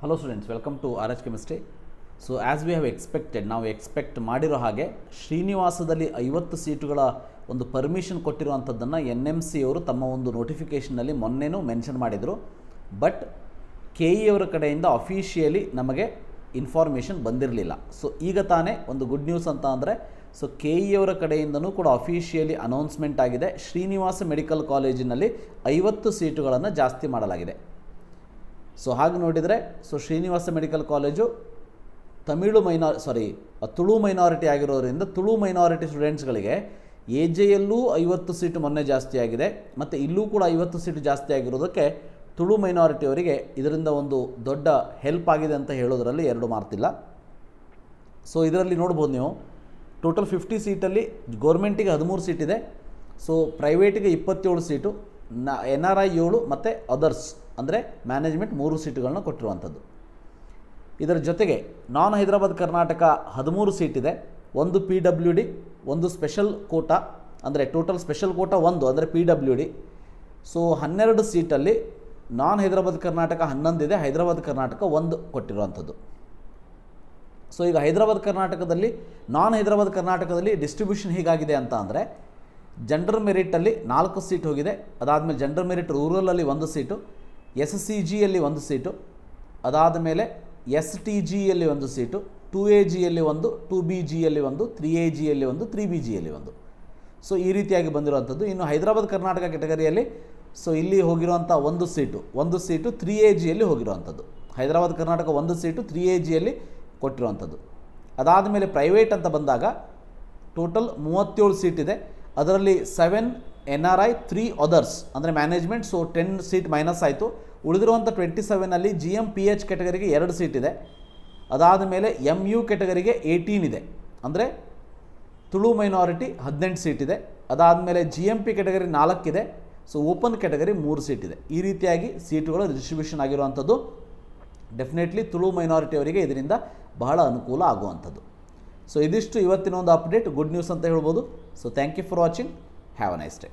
Hello students, welcome to RH Chemistry. So as we have expected, ನಾವು expect ಮಾಡಿರೋ ಹಾಗೆ ಶ್ರೀನಿವಾಸದಲ್ಲಿ 50 ಸೀಟುಗಳ ಒಂದು ಪರ್ಮಿಷನ್ ಕೊಟ್ಟಿರುವಂಥದ್ದನ್ನು NMC ಅವರು ತಮ್ಮ ಒಂದು ನೋಟಿಫಿಕೇಷನ್ನಲ್ಲಿ ಮೊನ್ನೆನೂ ಮೆನ್ಷನ್ ಮಾಡಿದರು. ಬಟ್ KE ಅವರ ಕಡೆಯಿಂದ ಅಫಿಷಿಯಲಿ ನಮಗೆ ಇನ್ಫಾರ್ಮೇಷನ್ ಬಂದಿರಲಿಲ್ಲ. ಸೊ ಈಗ ತಾನೇ ಒಂದು ಗುಡ್ ನ್ಯೂಸ್ ಅಂತ ಅಂದರೆ ಸೊ KE ಅವರ ಕಡೆಯಿಂದನೂ ಕೂಡ ಅಫಿಷಿಯಲಿ ಅನೌನ್ಸ್ಮೆಂಟ್ ಆಗಿದೆ. ಶ್ರೀನಿವಾಸ ಮೆಡಿಕಲ್ ಕಾಲೇಜಿನಲ್ಲಿ 50 ಸೀಟುಗಳನ್ನು ಜಾಸ್ತಿ ಮಾಡಲಾಗಿದೆ. ಸೊ ಹಾಗೆ ನೋಡಿದರೆ so Srinivasa medical college Tulu minority ಆಗಿರೋದ್ರಿಂದ ತುಳು ಮೈನಾರಿಟಿ ಸ್ಟೂಡೆಂಟ್ಸ್ಗಳಿಗೆ AJಯಲ್ಲೂ 50 ಸೀಟು ಮೊನ್ನೆ ಜಾಸ್ತಿ ಆಗಿದೆ ಮತ್ತು ಇಲ್ಲೂ ಕೂಡ 50 ಸೀಟು ಜಾಸ್ತಿ ಆಗಿರೋದಕ್ಕೆ ತುಳು ಮೈನಾರಿಟಿಯವರಿಗೆ ಇದರಿಂದ ಒಂದು ದೊಡ್ಡ ಹೆಲ್ಪ್ ಆಗಿದೆ ಅಂತ ಹೇಳೋದರಲ್ಲಿ ಎರಡು ಮಾತಿಲ್ಲ. ಸೊ ಇದರಲ್ಲಿ ನೋಡ್ಬೋದು ನೀವು ಟೋಟಲ್ 50 ಸೀಟಲ್ಲಿ ಗೌರ್ಮೆಂಟಿಗೆ 13 ಸೀಟಿದೆ. ಸೊ ಪ್ರೈವೇಟಿಗೆ 27 ಸೀಟು, NRI 7 ಮತ್ತು ಅದರ್ಸ್ ಅಂದರೆ ಮ್ಯಾನೇಜ್ಮೆಂಟ್ 3 ಸೀಟುಗಳನ್ನ ಕೊಟ್ಟಿರುವಂಥದ್ದು. ಇದರ ಜೊತೆಗೆ ನಾನ್ ಹೈದರಾಬಾದ್ ಕರ್ನಾಟಕ 13 ಸೀಟಿದೆ, ಒಂದು PWD, ಒಂದು ಸ್ಪೆಷಲ್ ಕೋಟಾ ಅಂದರೆ ಟೋಟಲ್ ಸ್ಪೆಷಲ್ ಕೋಟಾ 1 ಅಂದರೆ PWD. ಸೊ 12 ಸೀಟಲ್ಲಿ ನಾನ್ ಹೈದರಾಬಾದ್ ಕರ್ನಾಟಕ 11 ಇದೆ, ಹೈದರಾಬಾದ್ ಕರ್ನಾಟಕ 1 ಕೊಟ್ಟಿರುವಂಥದ್ದು. ಸೊ ಈಗ ನಾನ್ ಹೈದರಾಬಾದ್ ಕರ್ನಾಟಕದಲ್ಲಿ ಡಿಸ್ಟ್ರಿಬ್ಯೂಷನ್ ಹೀಗಾಗಿದೆ ಅಂತ ಅಂದರೆ ಜನರಲ್ ಮೆರಿಟಲ್ಲಿ 4 ಸೀಟ್ ಹೋಗಿದೆ. ಅದಾದಮೇಲೆ ಜನರಲ್ ಮೆರಿಟ್ ರೂರಲಲ್ಲಿ 1 ಸೀಟು, SCGಯಲ್ಲಿ 1 ಸೀಟು, ಅದಾದ ಮೇಲೆ STGಯಲ್ಲಿ 1 ಸೀಟು, 2AGಯಲ್ಲಿ 1, 2BGಯಲ್ಲಿ 1, 3AGಯಲ್ಲಿ 1, 3BGಯಲ್ಲಿ 1. ಸೊ ಈ ರೀತಿಯಾಗಿ ಬಂದಿರುವಂಥದ್ದು. ಇನ್ನು ಹೈದರಾಬಾದ್ ಕರ್ನಾಟಕ ಕೆಟಗರಿಯಲ್ಲಿ ಸೊ ಇಲ್ಲಿ ಹೋಗಿರುವಂಥ 1 ಸೀಟು 3AGಯಲ್ಲಿ ಹೋಗಿರುವಂಥದ್ದು. ಹೈದರಾಬಾದ್ ಕರ್ನಾಟಕ 1 ಸೀಟು 3AGಯಲ್ಲಿ ಕೊಟ್ಟಿರುವಂಥದ್ದು. ಅದಾದ ಮೇಲೆ ಪ್ರೈವೇಟ್ ಅಂತ ಬಂದಾಗ ಟೋಟಲ್ 37 ಸೀಟಿದೆ. ಅದರಲ್ಲಿ 7 NRI, 3 ಅದರ್ಸ್ ಅಂದರೆ ಮ್ಯಾನೇಜ್ಮೆಂಟ್. ಸೊ 10 ಸೀಟ್ ಮೈನಸ್ ಆಯಿತು. ಉಳಿದಿರುವಂಥ 27ಅಲ್ಲಿ GM/PH ಕೆಟಗರಿಗೆ 2 ಸೀಟಿದೆ. ಅದಾದ ಮೇಲೆ MU ಕೆಟಗರಿಗೆ 18 ಇದೆ, ಅಂದರೆ ತುಳು ಮೈನಾರಿಟಿ 18 ಸೀಟಿದೆ. ಅದಾದಮೇಲೆ GMP ಕೆಟಗರಿ 4 ಇದೆ. So open category 3 ಸೀಟಿದೆ. ಈ ರೀತಿಯಾಗಿ ಸೀಟುಗಳು ಡಿಸ್ಟ್ರಿಬ್ಯೂಷನ್ ಆಗಿರುವಂಥದ್ದು. ಡೆಫಿನೆಟ್ಲಿ ತುಳು ಮೈನಾರಿಟಿ ಅವರಿಗೆ ಇದರಿಂದ ಬಹಳ ಅನುಕೂಲ ಆಗುವಂಥದ್ದು. ಸೊ ಇದಿಷ್ಟು ಇವತ್ತಿನ ಒಂದು ಅಪ್ಡೇಟ್, ಗುಡ್ ನ್ಯೂಸ್ ಅಂತ ಹೇಳ್ಬೋದು. So thank you for watching. Have a nice day.